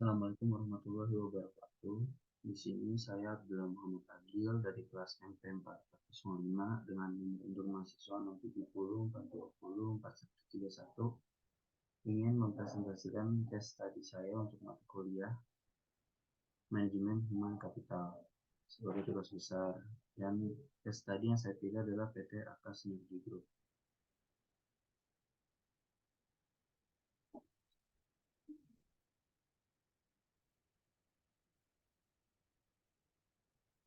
Assalamualaikum warahmatullahi wabarakatuh. Di sini saya Abdullah Muhammad Agil dari kelas MP 405 dengan nomor induk mahasiswa 070420431 ingin mempresentasikan case study saya untuk mata kuliah Manajemen Human Capital sebagai tugas besar, dan case study yang saya pilih adalah PT AK Sinergi Group.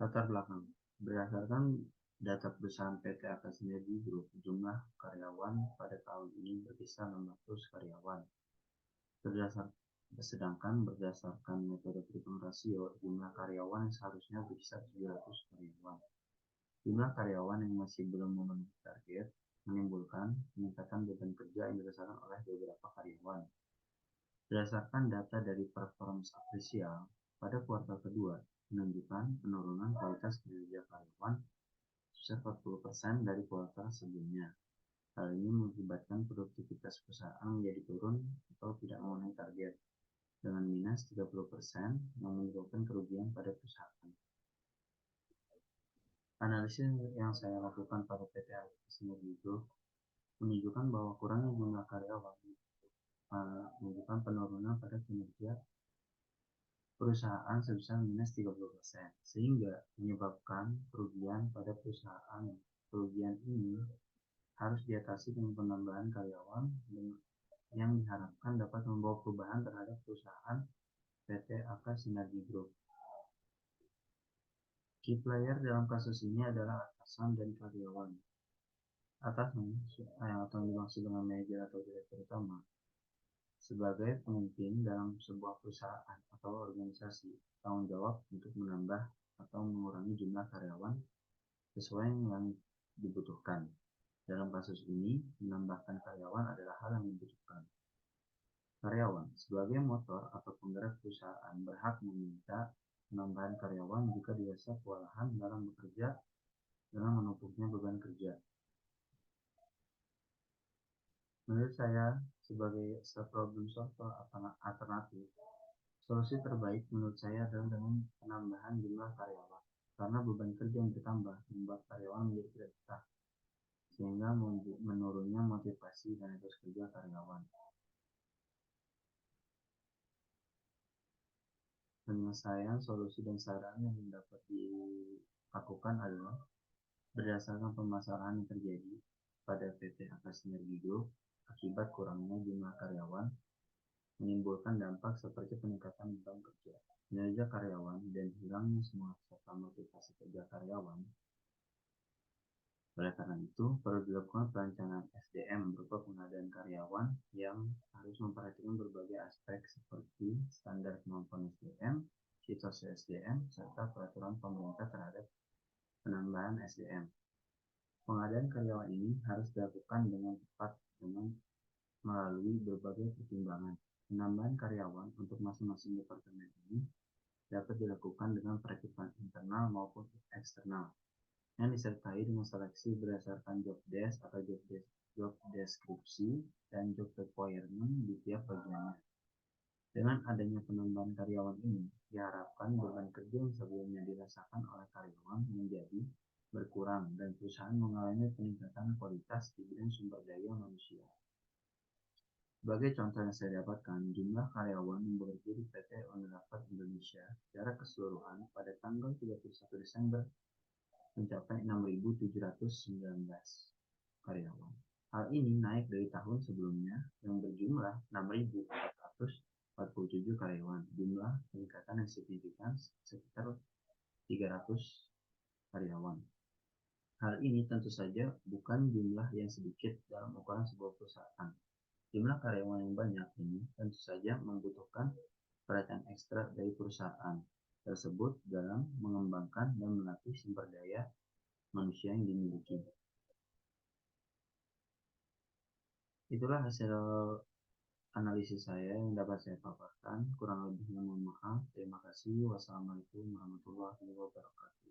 Latar belakang. Berdasarkan data perusahaan PT AK Sinergi Group, jumlah karyawan pada tahun ini berkisar 600 karyawan. Sedangkan berdasarkan metode perhitungan rasio, jumlah karyawan yang seharusnya berkisar 700 karyawan. Jumlah karyawan yang masih belum memenuhi target menimbulkan peningkatan beban kerja yang dirasakan oleh beberapa karyawan. Berdasarkan data dari performance apresial pada kuartal kedua menunjukkan penurunan kualitas kinerja karyawan sebesar 40% dari kuartal sebelumnya. Hal ini mengakibatkan produktivitas perusahaan menjadi turun atau tidak memenuhi target dengan minus 30% yang menyebabkan kerugian pada perusahaan. Analisis yang saya lakukan pada PT Sinergi Group menunjukkan bahwa kurangnya jumlah karyawan menunjukkan penurunan pada kinerja perusahaan sebesar minus 30%, sehingga menyebabkan kerugian pada perusahaan. Kerugian ini harus diatasi dengan penambahan karyawan yang diharapkan dapat membawa perubahan terhadap perusahaan PT AK Sinergi Group. Key player dalam kasus ini adalah atasan dan karyawan. Atasan atau yang dimaksud dengan manajer atau direktur utama sebagai pemimpin dalam sebuah perusahaan atau organisasi, tanggung jawab untuk menambah atau mengurangi jumlah karyawan sesuai yang dibutuhkan. Dalam kasus ini, menambahkan karyawan adalah hal yang dibutuhkan. Karyawan sebagai motor atau penggerak perusahaan berhak meminta penambahan karyawan jika dirasa kewalahan dalam bekerja dengan menumpuknya beban kerja. Menurut saya, sebagai problem solver alternatif, solusi terbaik menurut saya adalah dengan penambahan jumlah karyawan, karena beban kerja yang bertambah membuat karyawan menjadi tidak betah, sehingga menurunnya motivasi dan etos kerja karyawan. Penyelesaian solusi dan saran yang dapat dilakukan adalah berdasarkan permasalahan yang terjadi pada PT AK Sinergi Group akibat kurangnya jumlah karyawan menimbulkan dampak seperti peningkatan beban kerja, kinerja karyawan, dan hilangnya semangat serta motivasi kerja karyawan. Oleh karena itu, perlu dilakukan perencanaan SDM berupa pengadaan karyawan yang harus memperhatikan berbagai aspek seperti standar kemampuan SDM, situasi SDM, serta peraturan pemerintah terhadap penambahan SDM. Pengadaan karyawan ini harus dilakukan dengan tepat dengan melalui berbagai pertimbangan. Penambahan karyawan untuk masing-masing departemen ini dapat dilakukan dengan perekrutan internal maupun eksternal, yang disertai dengan seleksi berdasarkan job desk atau job deskripsi dan job requirement di tiap bagiannya. Dengan adanya penambahan karyawan ini, diharapkan beban kerja yang sebelumnya dirasakan oleh karyawan menjadi berkurang dan perusahaan mengalami peningkatan kualitas di bidang sumber daya manusia. Sebagai contoh yang saya dapatkan, jumlah karyawan yang bekerja di PT Unilapar Indonesia secara keseluruhan pada tanggal 31 Desember mencapai 6.719 karyawan. Hal ini naik dari tahun sebelumnya yang berjumlah 6.447 karyawan. Jumlah peningkatan yang signifikan sekitar 300 karyawan. Hal ini tentu saja bukan jumlah yang sedikit dalam ukuran sebuah perusahaan. Jumlah karyawan yang banyak ini tentu saja membutuhkan perhatian ekstra dari perusahaan tersebut dalam mengembangkan dan melatih sumber daya manusia yang dimiliki. Itulah hasil analisis saya yang dapat saya paparkan. Kurang lebihnya mohon maaf. Terima kasih. Wassalamualaikum warahmatullahi wabarakatuh.